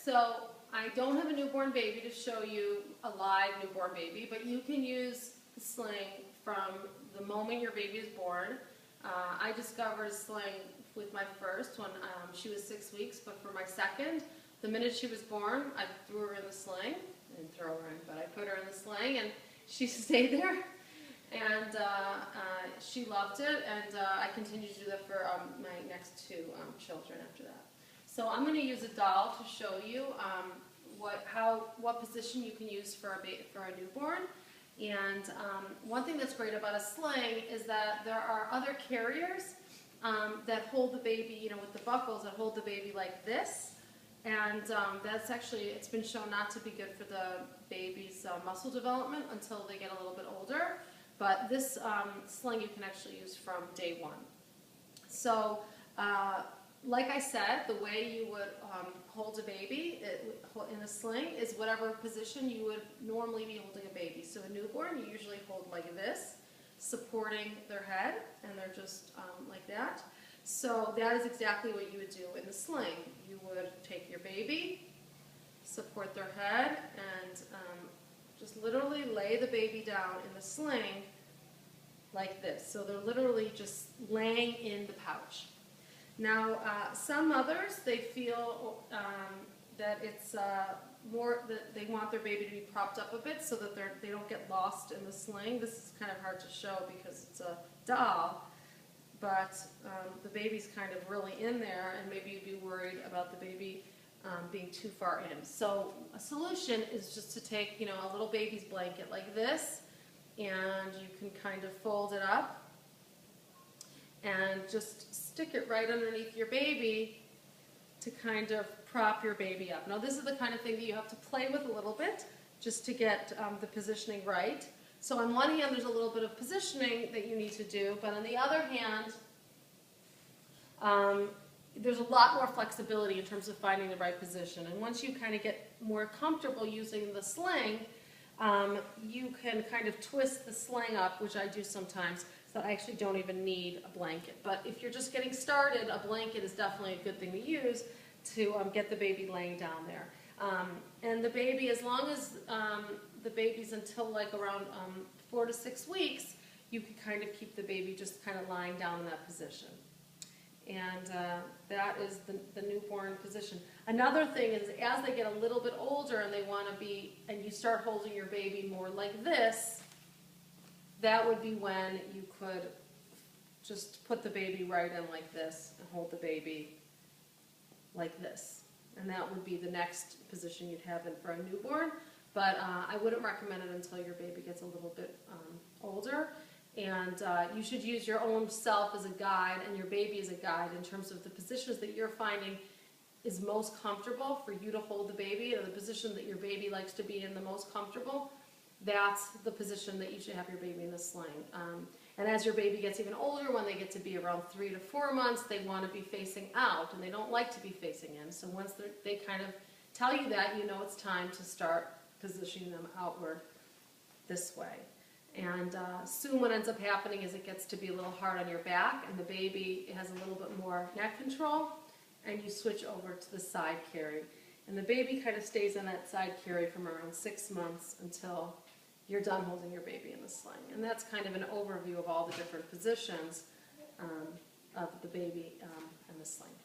So I don't have a newborn baby to show you a live newborn baby, but you can use the sling from the moment your baby is born. I discovered sling with my first when she was 6 weeks, but for my second, the minute she was born, I threw her in the sling. I didn't throw her in, but I put her in the sling, and she stayed there. And she loved it, and I continued to do that for my next two children after that. So I'm going to use a doll to show you what position you can use for a newborn. And one thing that's great about a sling is that there are other carriers that hold the baby, with the buckles that hold the baby like this. And that's actually, it's been shown not to be good for the baby's muscle development until they get a little bit older. But this sling you can actually use from day one. So, like I said, the way you would hold a baby in a sling is whatever position you would normally be holding a baby. So a newborn, you usually hold like this, supporting their head, and they're just like that. So that is exactly what you would do in the sling. You would take your baby, support their head, and just literally lay the baby down in the sling like this. So they're literally just laying in the pouch. Now, some mothers, they feel that it's more that they want their baby to be propped up a bit so that they don't get lost in the sling. This is kind of hard to show because it's a doll, but the baby's kind of really in there, and maybe you'd be worried about the baby being too far in. So a solution is just to take, a little baby's blanket like this, and you can kind of fold it up and just stick it right underneath your baby to kind of prop your baby up. Now this is the kind of thing that you have to play with a little bit just to get the positioning right. So on one hand there's a little bit of positioning that you need to do, but on the other hand there's a lot more flexibility in terms of finding the right position. And once you kind of get more comfortable using the sling, you can kind of twist the sling up, which I do sometimes, so I actually don't even need a blanket. But if you're just getting started, a blanket is definitely a good thing to use to get the baby laying down there. And the baby, as long as the baby's until like around 4 to 6 weeks, you can kind of keep the baby just kind of lying down in that position. And that is the newborn position. Another thing is, as they get a little bit older and they want to be, and you start holding your baby more like this, that would be when you could just put the baby right in like this and hold the baby like this. And that would be the next position you'd have in for a newborn. But I wouldn't recommend it until your baby gets a little bit older. And you should use your own self as a guide and your baby as a guide in terms of the positions that you're finding is most comfortable for you to hold the baby, or the position that your baby likes to be in the most comfortable. That's the position that you should have your baby in the sling. And as your baby gets even older, when they get to be around 3 to 4 months, they want to be facing out, and they don't like to be facing in. So once they kind of tell you that, you know it's time to start positioning them outward this way. And soon what ends up happening is it gets to be a little hard on your back, and the baby has a little bit more neck control, and you switch over to the side carry. And the baby kind of stays in that side carry from around 6 months until you're done holding your baby in the sling. And that's kind of an overview of all the different positions of the baby and the sling.